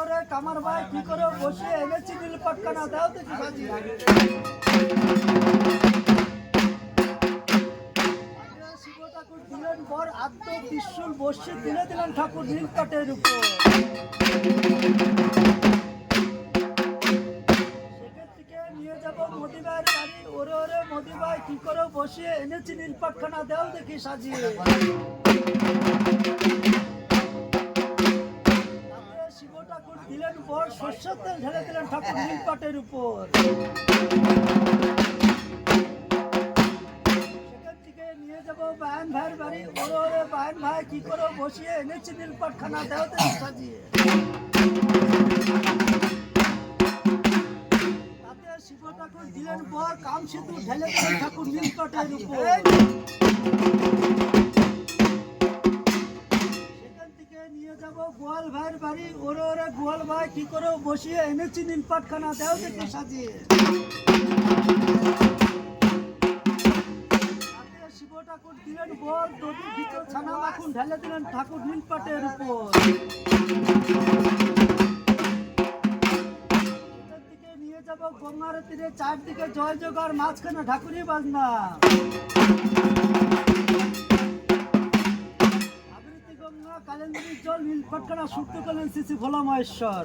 রে কামার ভাই কি করে বসে এনেছি নীল পটকানা দাও দেখি সাজিয়ে শিব ঠাকুর দিলেন বর আদ্য ত্রিশূল বসে দিলেন ঠাকুর নীল পাটের উপর সেখান থেকে নিয়ে যাব মদিবার বাড়ি ওরে ওরে মোদি ভাই কি করে বসে এনেছি নীল পটকানা দাও দেখি সাজিয়ে শিব ঠাকুর দিলেন বর সর্ষের তেল ঢেলে দিলেন ঠাকুর নীল পাটের উপর সেখান থেকে নিয়ে যাব বায়ন ভাইয়ের বাড়ি ওরে ওরে বায়ন ভাই কি করে বসিয়ে এনেছি নীল পাটখানা দেও দেখি সাজিয়ে তাতে শিব ঠাকুর দিলেন বর কাম সিঁদুর ঢেলে দিলেন ঠাকুর নীল পাটের উপর নিয়ে যাব গোয়াল ভাইয়ের বাড়ি ওরে ওরে গোয়াল ভাই কি করে বসিয়ে এনেছি নীল পাটখানা দেও দেখি সাজিয়ে শিব ঠাকুর দিলেন বর দধি ভিতর ছানা মাখন ঢেলে দিলেন ঠাকুর নীল পাটের উপর এখান থেকে নিয়ে যাব গঙ্গার তীরে চারদিকে জয় জোগাড় মাঝখানে ঠাকুরই বাজনা কালেন্দ্রীর জল নীল পটকানা শুদ্ধ করলেন শ্রী ভোলা মহেশ্বর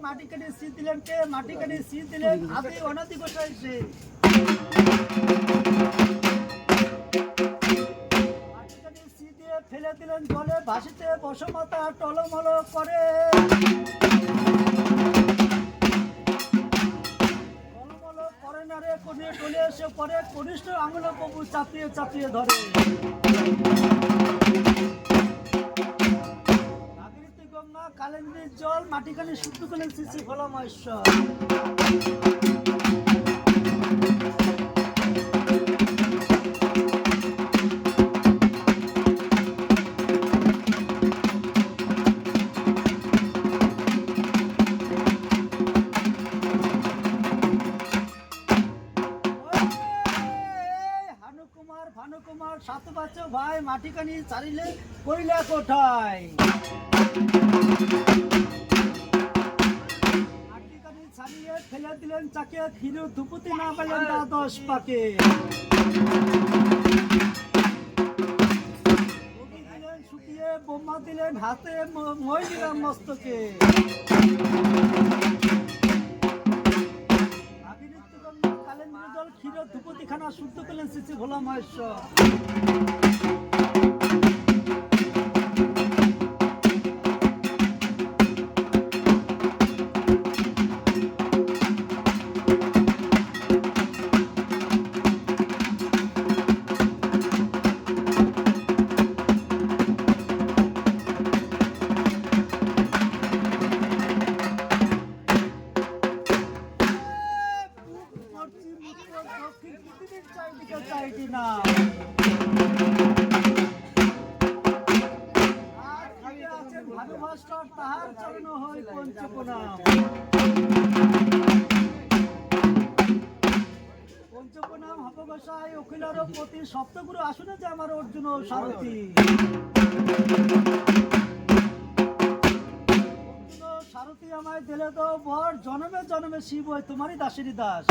মাটি কেটে শীত দিলেন কে মাটি কেটে শীত দিলেন আদি অনাদি গোসাই সে মাটি কেটে শীত দিয়ে ফেলে দিলেন জলে ভাসিতে বসমাতা টলমল করে টলমল করে না রে কোনে টলে এসে পরে কনিষ্ঠ আঙুল প্রভু চাপিয়ে চাপিয়ে ধরে কালেন্দ্রীর জল মাটিখানি শুদ্ধ করলেন শ্রী ভোলা মহেশ্বর ভানুকুমার সাত বাচ্চা ভাই মাটিখানি চালিলে কইলা কোঠায় মাটিখানি ছাড়িয়ে ফেলে দিলেন চাকে ফিরে ধুপুতি না পেলেন দ্বাদশ পাকে দিলেন শুকিয়ে বোমা দিলেন হাতে মই দিলেন মস্তকে কালেন্দ্রীর জল ক্ষীর ধুপুতি খানা শুদ্ধ করলেন শ্রী ভোলা মহেশ্বর ভানুভাস্কর তাহার চরণ হয় পঞ্চপ্রণাম পঞ্চপ্রণাম হপগোসাই অখিলার পতি সপ্তগুরু আসনে যে আমার অর্জুন সারথী অর্জুন সারথী আমায় দিলে তো বর জনমে জনমে শিব হয় তোমারই দাসেরই দাস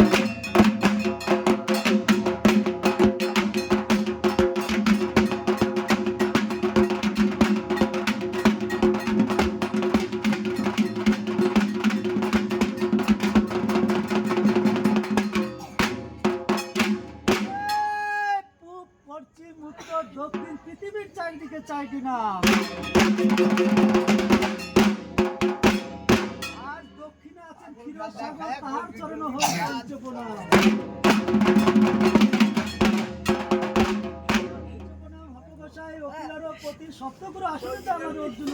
দক্ষিণ পৃথিবীর চারিদিকে চাইটি নাম আর দক্ষিণে আছেন ক্ষীরসাগর তাহার চরণ হয় পঞ্চপ্রণাম হপগোসাই অখিলার পতি সপ্তগুরু আসলে তো আমার অর্জুন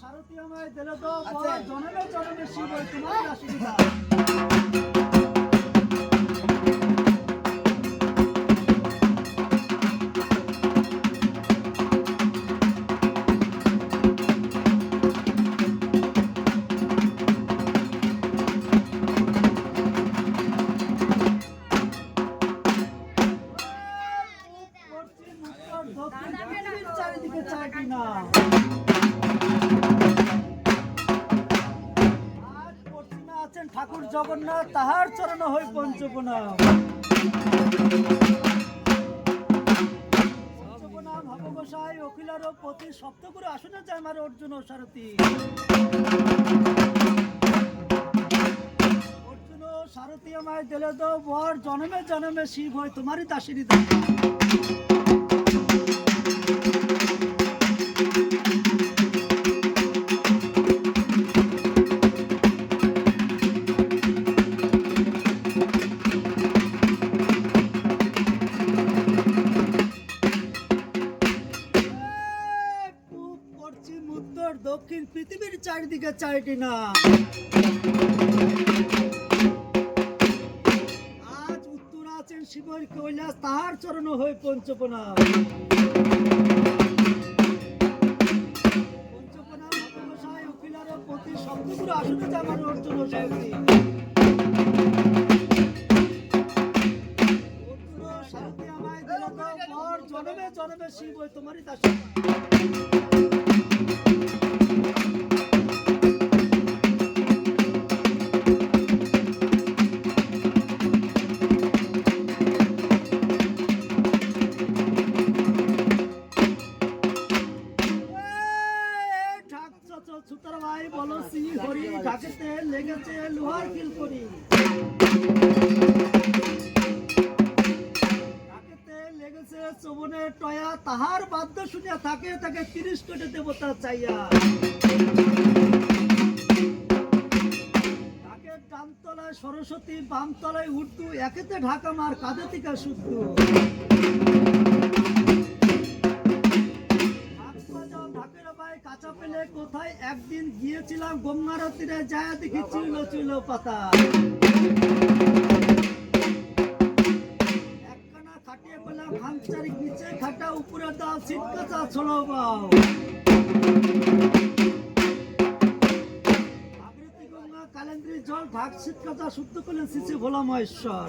সারথী আমায় দিলে তো জনমে জনমে জনমে শিব হয়ে তোমারই আশীর্বাদ। পশ্চিম, উত্তর, দক্ষিণ পৃথিবীর চারিদিকে চারটি নাম। আজ পশ্চিমে আছেন ঠাকুর জগন্নাথ, তাহার চরণ হই পঞ্চপ্রণাম। পঞ্চপ্রণাম ভব গোসাই অখিলার পতি সপ্তগুরু আসনে যায় আমার অর্জুন ও সারথি। অর্জুন ও সারথি আমায় দিলে দাও বর, জনমে জনমে শিব হয় তোমারই দাসিনী দাস। পূব, পশ্চিম, উত্তর, দক্ষিণ পৃথিবীর চারিদিকে চারটি নাম। আজ উত্তর আছেন শিবর কৈলাস, তাহার চরণ হয়ে পঞ্চপ্রণাম। পঞ্চপ্রণাম ভবগোসাই অখিলার পতি সপ্তগুরু আসনে যাবার অর্জুন ও সারথি। অর্জুন ও সারথি আমায় দিলে দাও বর, জনমে জনমে শিব হয়ে তোমারই দাসী। সুতার ভাই বলো শ্রী হরি, ঢাকেতে লেগেছে লোহার কিল করি। ঢাকেতে লেগেছে চবনের টয়া, তাহার বাদ্য শুনিয়া থাকে তাকে 30 কোটি দেবতা চাইয়া। ঢাকের ডানতলায় সরস্বতী, বামতলায় উর্দু, একেতে ঢাকা মার কাঁধে থেকে শুদ্ধ। কাঁচা পেলে কোথায় একদিন গিয়েছিলাম গঙ্গার তীরে, যায় দেখি চিল চিল পাতা। একখানা খাটিয়ে পেলাম হাংচারি, নিচে খাটা উপরে দাও, শীতকাচা ছড়ো বাও। ভাগীরথী গঙ্গা কালেন্দ্রি জল ঢাক শীতকাচা শুদ্ধ করলেন শিশু ভোলা মহেশ্বর।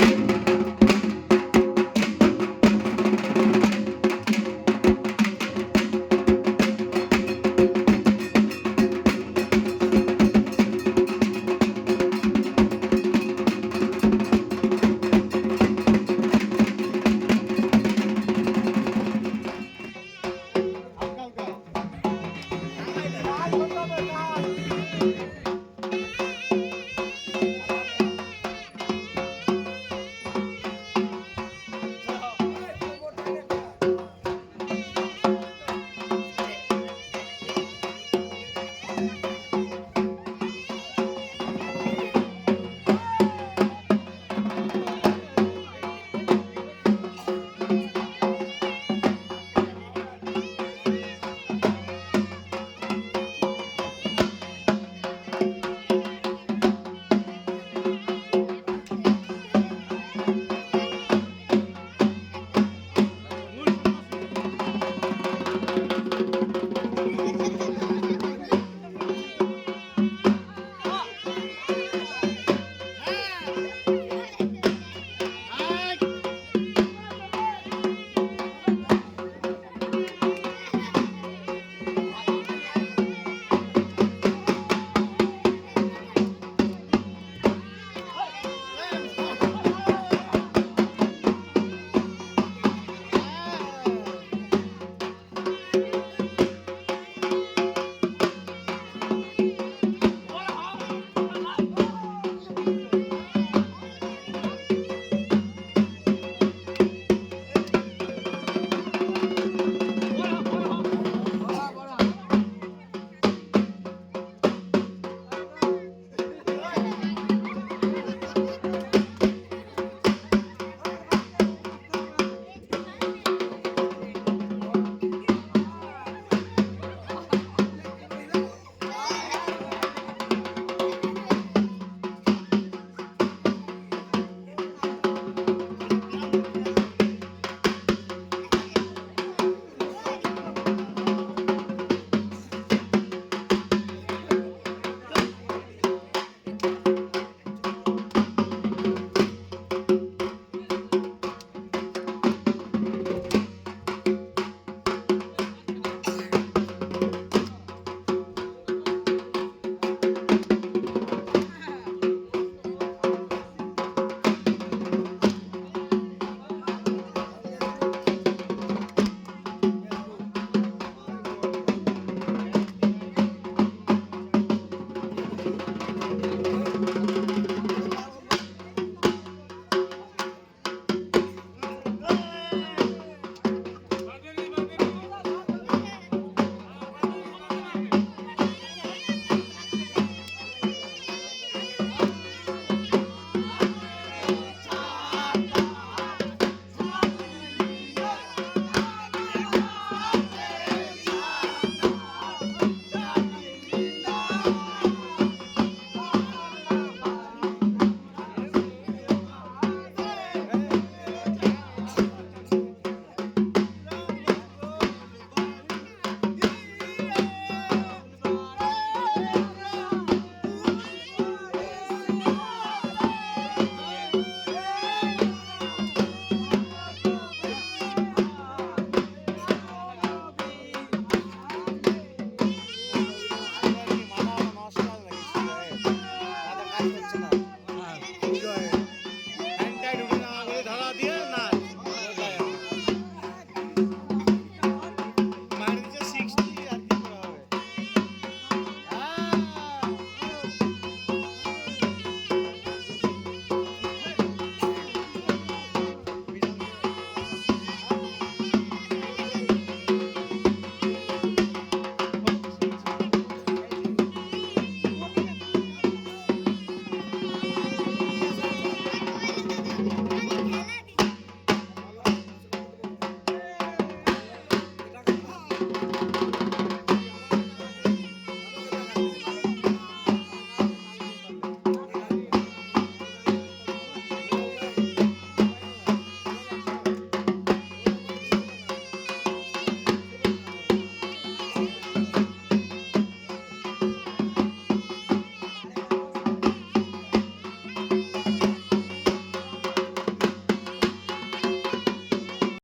চলছে না